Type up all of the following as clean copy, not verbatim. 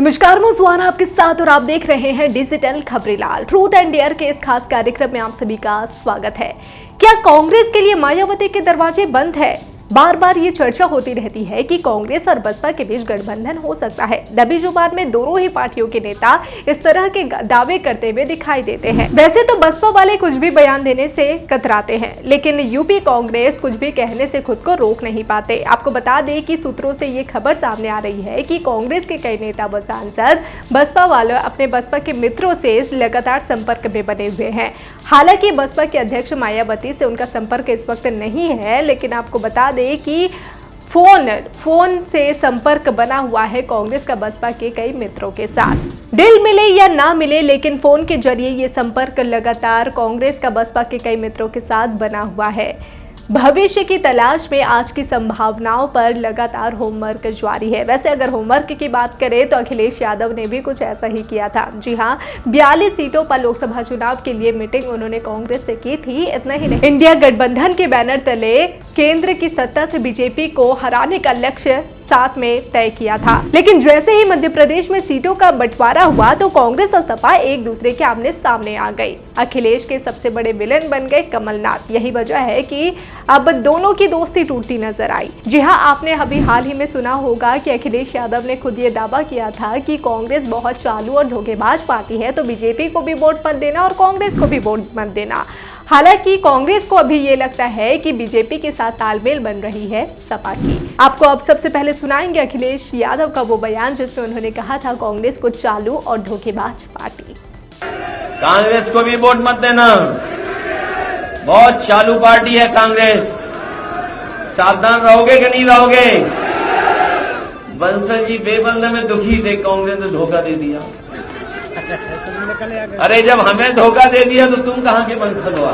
नमस्कार, मैं सुहाना आपके साथ और आप देख रहे हैं digital Khabrilal. Truth and dare के इस खास कार्यक्रम में आप सभी का स्वागत है। क्या कांग्रेस के लिए मायावती के दरवाजे बंद है? बार बार ये चर्चा होती रहती है कि कांग्रेस और बसपा के बीच गठबंधन हो सकता है। दबी-जुबान में दोनों ही पार्टियों के नेता इस तरह के दावे करते हुए दिखाई देते हैं। वैसे तो बसपा वाले कुछ भी बयान देने से कतराते हैं, लेकिन यूपी कांग्रेस कुछ भी कहने से खुद को रोक नहीं पाते। आपको बता दें कि सूत्रों से ये खबर सामने आ रही है कि कांग्रेस के कई नेता व सांसद बसपा वालों अपने बसपा के मित्रों से लगातार संपर्क में बने हुए हैं। हालांकि बसपा के अध्यक्ष मायावती से उनका संपर्क इस वक्त नहीं है, लेकिन आपको बता दें कि फोन से संपर्क बना हुआ है कांग्रेस का बसपा के कई मित्रों के साथ। दिल मिले या ना मिले, लेकिन फोन के जरिए ये संपर्क लगातार कांग्रेस का बसपा के कई मित्रों के साथ बना हुआ है। भविष्य की तलाश में आज की संभावनाओं पर लगातार होमवर्क जारी है। वैसे अगर होमवर्क की बात करें तो अखिलेश यादव ने भी कुछ ऐसा ही किया था। जी हां, 42 सीटों पर लोकसभा चुनाव के लिए मीटिंग उन्होंने कांग्रेस से की थी। इतना ही नहीं, इंडिया गठबंधन के बैनर तले केंद्र की सत्ता से बीजेपी को हराने का लक्ष्य साथ में तय किया था। लेकिन जैसे ही मध्य प्रदेश में सीटों का बंटवारा हुआ तो कांग्रेस और सपा एक दूसरे के आमने सामने आ गई। अखिलेश के सबसे बड़े विलेन बन गए कमलनाथ। यही वजह है कि अब दोनों की दोस्ती टूटती नजर आई। जी हां, आपने अभी हाल ही में सुना होगा कि अखिलेश यादव ने खुद ये दावा किया था कि कांग्रेस बहुत चालू और धोखेबाज पार्टी है, तो बीजेपी को भी वोट मत देना और कांग्रेस को भी वोट मत देना। हालांकि कांग्रेस को अभी ये लगता है कि बीजेपी के साथ तालमेल बन रही है सपा की। आपको अब सबसे पहले सुनाएंगे अखिलेश यादव का वो बयान जिसमें उन्होंने कहा था कांग्रेस को चालू और धोखेबाज पार्टी। कांग्रेस को भी वोट मत देना, बहुत चालू पार्टी है कांग्रेस। सावधान रहोगे कि नहीं रहोगे? बंसल जी बेबंद में दुखी थे, कांग्रेस ने धोखा दे दिया। अरे जब हमें धोखा दे दिया तो तुम कहां के बंसल हो?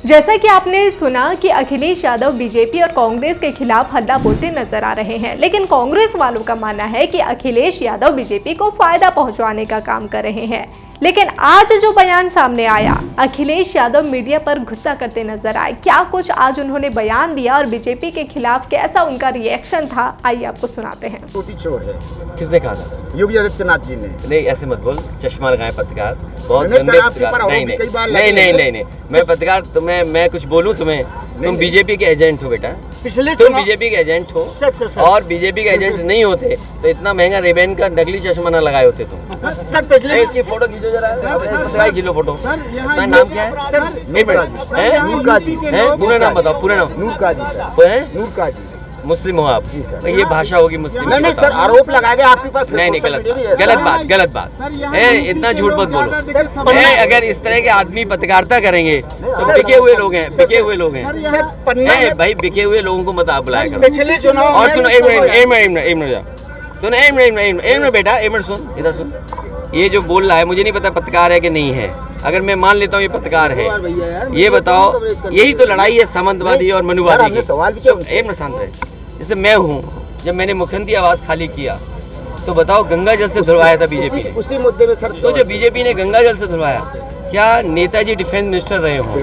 जैसा कि आपने सुना कि अखिलेश यादव बीजेपी और कांग्रेस के खिलाफ हल्ला बोलते नजर आ रहे हैं, लेकिन कांग्रेस वालों का मानना है कि अखिलेश यादव बीजेपी को फायदा पहुंचाने का काम कर रहे हैं। लेकिन आज जो बयान सामने आया, अखिलेश यादव मीडिया पर गुस्सा करते नजर आए। क्या कुछ आज उन्होंने बयान दिया और बीजेपी के खिलाफ कैसा उनका रिएक्शन था, आइए आपको सुनाते हैं। छोटी चोर है। किसने कहा था? योगी आदित्यनाथ जी ने। नहीं, ऐसे मत बोल। चश्मा लगाए पत्रकार, बहुत गंदे पत्रकार। नहीं, मैं पत्रकार तुम्हें मैं कुछ बोलूं तुम्हें? तुम बीजेपी के एजेंट हो बेटा, तुम बीजेपी के एजेंट हो। और बीजेपी के एजेंट नहीं होते तो इतना महंगा रेबेन का नकली चश्मा न लगाए होते तुम। सर इसकी फोटो खींचो जरा, खींचो फोटो। तुम्हारा नाम क्या है? पूरा नाम बताओ, पूरा नाम। नूर काजी। मुस्लिम हो आप? तो ये भाषा होगी मुस्लिम? नहीं सर, आरोप लगाए आपके पास। नहीं, गलत बात है। इतना झूठ मत बोलो। अगर इस तरह के आदमी पत्रकारिता करेंगे तो बिके हुए लोग हैं भाई, बिके हुए लोगों को मत आप बुलाया करो। पिछले चुनाव और सुनो, सुनो बेटा, सुन, इधर सुन। ये जो बोल रहा है मुझे नहीं पता पत्रकार है कि नहीं है। अगर मैं मान लेता हूँ ये पत्रकार है, ये बताओ, यही तो लड़ाई है सामंतवादी और मनुवादी की। शांत रहे। जैसे मैं हूँ, जब मैंने मुख्यमंत्री आवास खाली किया तो बताओ गंगा जल से धुलवाया था बीजेपी ने। उसी मुद्दे में सर सोचो, बीजेपी ने गंगा जल से धुलवाया। क्या नेताजी डिफेंस मिनिस्टर रहे हों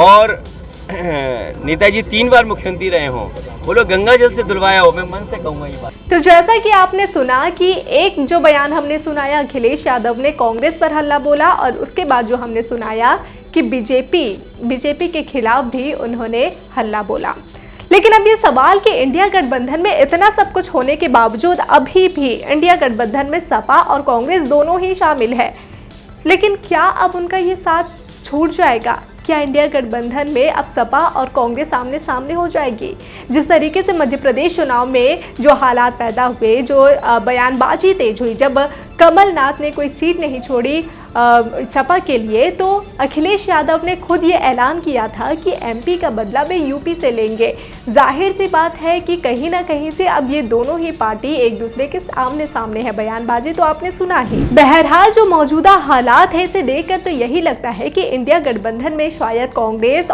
और नेताजी 3 बार मुख्यमंत्री रहे हों, वो लोग गंगा जल से धुलवाया हो? मैं मन से कहूंगा ये बात। तो जैसा कि आपने सुना कि एक जो बयान हमने सुनाया, अखिलेश यादव ने कांग्रेस पर हल्ला बोला, और उसके बाद जो हमने सुनाया कि बीजेपी के खिलाफ भी उन्होंने हल्ला बोला। लेकिन अब ये सवाल कि इंडिया गठबंधन में इतना सब कुछ होने के बावजूद अभी भी इंडिया गठबंधन में सपा और कांग्रेस दोनों ही शामिल है, लेकिन क्या अब उनका ये साथ छूट जाएगा? क्या इंडिया गठबंधन में अब सपा और कांग्रेस आमने सामने हो जाएगी? जिस तरीके से मध्य प्रदेश चुनाव में जो हालात पैदा हुए, जो बयानबाजी तेज हुई, जब कमलनाथ ने कोई सीट नहीं छोड़ी सपा के लिए, तो अखिलेश यादव ने खुद ये ऐलान किया था कि एमपी का बदला वे यूपी से लेंगे। जाहिर सी बात है कि कहीं ना कहीं से अब ये दोनों ही पार्टी एक दूसरे के आमने सामने है। बयानबाजी तो आपने सुना ही। बहरहाल जो मौजूदा हालात है इसे देखकर तो यही लगता है कि इंडिया गठबंधन में शायद कांग्रेस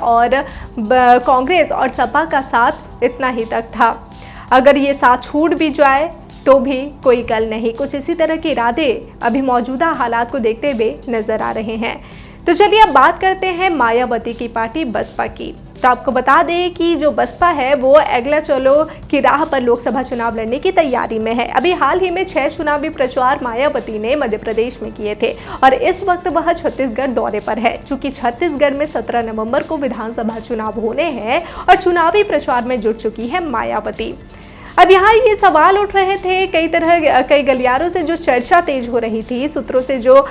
और सपा का साथ इतना ही तक था। अगर ये साथ छूट भी जाए तो भी कोई कल नहीं। कुछ इसी तरह के इरादे अभी मौजूदा हालात को देखते हुए नजर आ रहे हैं। तो चलिए अब बात करते हैं मायावती की पार्टी बसपा की। तो आपको बता दें कि जो बसपा है वो अगला चलो की राह पर लोकसभा चुनाव लड़ने की तैयारी में है। अभी हाल ही में 6 चुनावी प्रचार मायावती ने मध्य प्रदेश में किए थे और इस वक्त वह छत्तीसगढ़ दौरे पर है। चूंकि छत्तीसगढ़ में 17 नवंबर को विधानसभा चुनाव होने हैं और चुनावी प्रचार में जुट चुकी है मायावती। अब यहाँ ये सवाल उठ रहे थे कई गलियारों से जो चर्चा तेज हो रही थी, सूत्रों से जो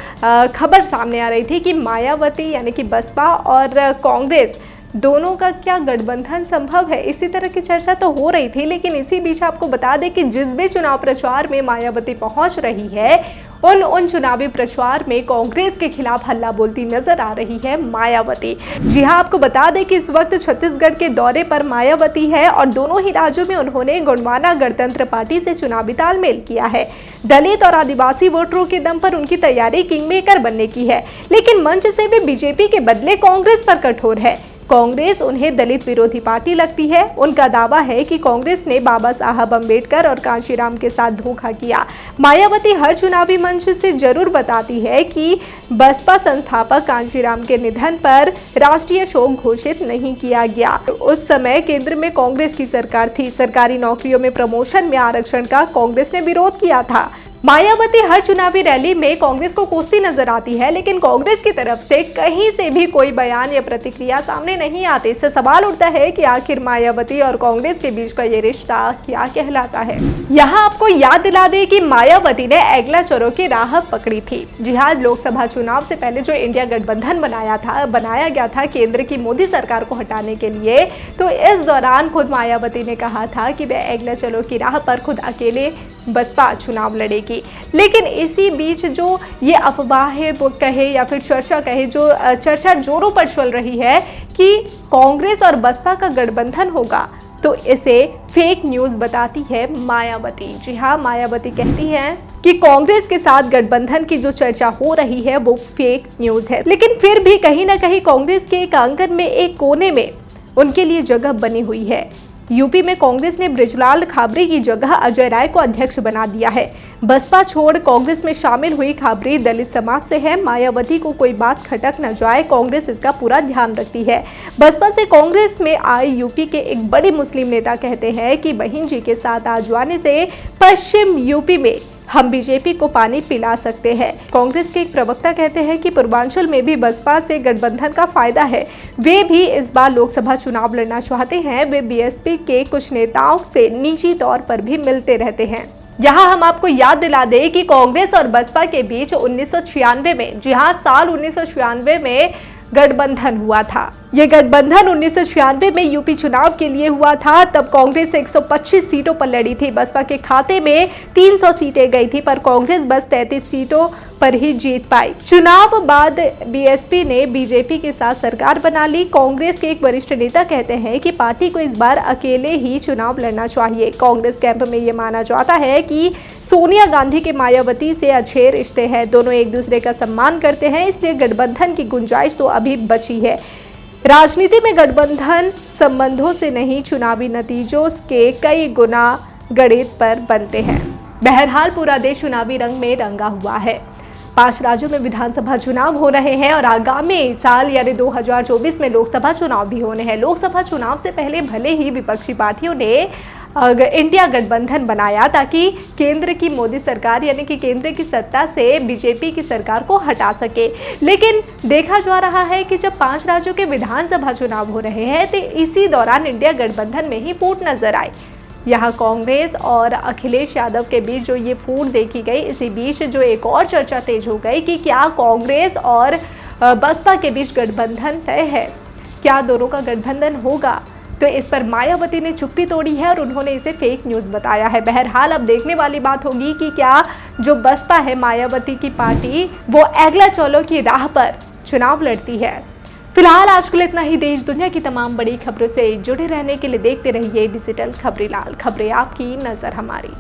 खबर सामने आ रही थी कि मायावती यानी कि बसपा और कांग्रेस दोनों का क्या गठबंधन संभव है। इसी तरह की चर्चा तो हो रही थी, लेकिन इसी बीच आपको बता दें कि जिस भी चुनाव प्रचार में मायावती पहुंच रही है उन चुनावी प्रचार में कांग्रेस के खिलाफ हल्ला बोलती नजर आ रही है मायावती। जी हां, आपको बता दें कि इस वक्त छत्तीसगढ़ के दौरे पर मायावती है और दोनों ही राज्यों में उन्होंने गोंडवाना गणतंत्र पार्टी से चुनावी तालमेल किया है। दलित और आदिवासी वोटरों के दम पर उनकी तैयारी किंग मेकर बनने की है, लेकिन मंच से वे बीजेपी के बदले कांग्रेस पर कठोर है। कांग्रेस उन्हें दलित विरोधी पार्टी लगती है। उनका दावा है कि कांग्रेस ने बाबा साहब अम्बेडकर और कांशीराम के साथ धोखा किया। मायावती हर चुनावी मंच से जरूर बताती है कि बसपा संस्थापक कांशीराम के निधन पर राष्ट्रीय शोक घोषित नहीं किया गया। उस समय केंद्र में कांग्रेस की सरकार थी। सरकारी नौकरियों में प्रमोशन में आरक्षण का कांग्रेस ने विरोध किया था। मायावती हर चुनावी रैली में कांग्रेस को कोसती नजर आती है, लेकिन कांग्रेस की तरफ से कहीं से भी कोई बयान या प्रतिक्रिया सामने नहीं आती। इससे सवाल उठता है कि आखिर मायावती और कांग्रेस के बीच का ये रिश्ता क्या कहलाता है। यहाँ आपको याद दिला दें कि मायावती ने अगला चलो की राह पकड़ी थी। जी हाँ, लोकसभा चुनाव से पहले जो इंडिया गठबंधन बनाया गया था केंद्र की मोदी सरकार को हटाने के लिए, तो इस दौरान खुद मायावती ने कहा था कि वह अगला चलो की राह पर खुद अकेले बसपा चुनाव लड़ेगी। लेकिन इसी बीच जो ये अफवाह कहे या फिर चर्चा कहे, जो चर्चा जोरों पर चल रही है कि कांग्रेस और बसपा का गठबंधन होगा, तो इसे फेक न्यूज बताती है मायावती। जी हाँ, मायावती कहती है कि कांग्रेस के साथ गठबंधन की जो चर्चा हो रही है वो फेक न्यूज है। लेकिन फिर भी कहीं ना कहीं कांग्रेस के एक आंगन में, एक कोने में उनके लिए जगह बनी हुई है। यूपी में कांग्रेस ने बृजलाल खाबरी की जगह अजय राय को अध्यक्ष बना दिया है। बसपा छोड़ कांग्रेस में शामिल हुई खाबरी दलित समाज से है। मायावती को कोई बात खटक न जाए, कांग्रेस इसका पूरा ध्यान रखती है। बसपा से कांग्रेस में आए यूपी के एक बड़े मुस्लिम नेता कहते हैं कि बहन जी के साथ आ जाने से पश्चिम यूपी में हम बीजेपी को पानी पिला सकते हैं। कांग्रेस के एक प्रवक्ता कहते हैं कि पूर्वांचल में भी बसपा से गठबंधन का फायदा है। वे भी इस बार लोकसभा चुनाव लड़ना चाहते हैं। वे बीएसपी के कुछ नेताओं से निजी तौर पर भी मिलते रहते हैं। यहाँ हम आपको याद दिला दें कि कांग्रेस और बसपा के बीच 1996 में, जी हाँ, साल 1996 में गठबंधन हुआ था। ये गठबंधन 1996 में यूपी चुनाव के लिए हुआ था। तब कांग्रेस 125 सीटों पर लड़ी थी। बसपा के खाते में 300 सीटें गई थी, पर कांग्रेस बस 33 सीटों पर ही जीत पाई। चुनाव बाद बीएसपी ने बीजेपी के साथ सरकार बना ली। कांग्रेस के एक वरिष्ठ नेता कहते हैं कि पार्टी को इस बार अकेले ही चुनाव लड़ना चाहिए। कांग्रेस कैंप में ये माना जाता है कि सोनिया गांधी के मायावती से अच्छे रिश्ते हैं, दोनों एक दूसरे का सम्मान करते हैं, इसलिए गठबंधन की गुंजाइश तो अभी बची है। राजनीति में गठबंधन संबंधों से नहीं, चुनावी नतीजों के कई गुना गणित पर बनते हैं। बहरहाल पूरा देश चुनावी रंग में रंगा हुआ है। 5 राज्यों में विधानसभा चुनाव हो रहे हैं और आगामी साल यानी 2024 में लोकसभा चुनाव भी होने हैं। लोकसभा चुनाव से पहले भले ही विपक्षी पार्टियों ने इंडिया गठबंधन बनाया ताकि केंद्र की मोदी सरकार यानी कि केंद्र की सत्ता से बीजेपी की सरकार को हटा सके, लेकिन देखा जा रहा है कि जब 5 राज्यों के विधानसभा चुनाव हो रहे हैं तो इसी दौरान इंडिया गठबंधन में ही फूट नजर आई। यहाँ कांग्रेस और अखिलेश यादव के बीच जो ये फूट देखी गई, इसी बीच जो एक और चर्चा तेज हो गई कि क्या कांग्रेस और बसपा के बीच गठबंधन तय है, क्या दोनों का गठबंधन होगा। तो इस पर मायावती ने चुप्पी तोड़ी है और उन्होंने इसे फेक न्यूज़ बताया है। बहरहाल अब देखने वाली बात होगी कि क्या जो बसपा है, मायावती की पार्टी, वो अगला चलो की राह पर चुनाव लड़ती है। फिलहाल आज के लिए इतना ही। देश दुनिया की तमाम बड़ी खबरों से जुड़े रहने के लिए देखते रहिए डिजिटल खबरीलाल। खबरें आपकी, नजर हमारी।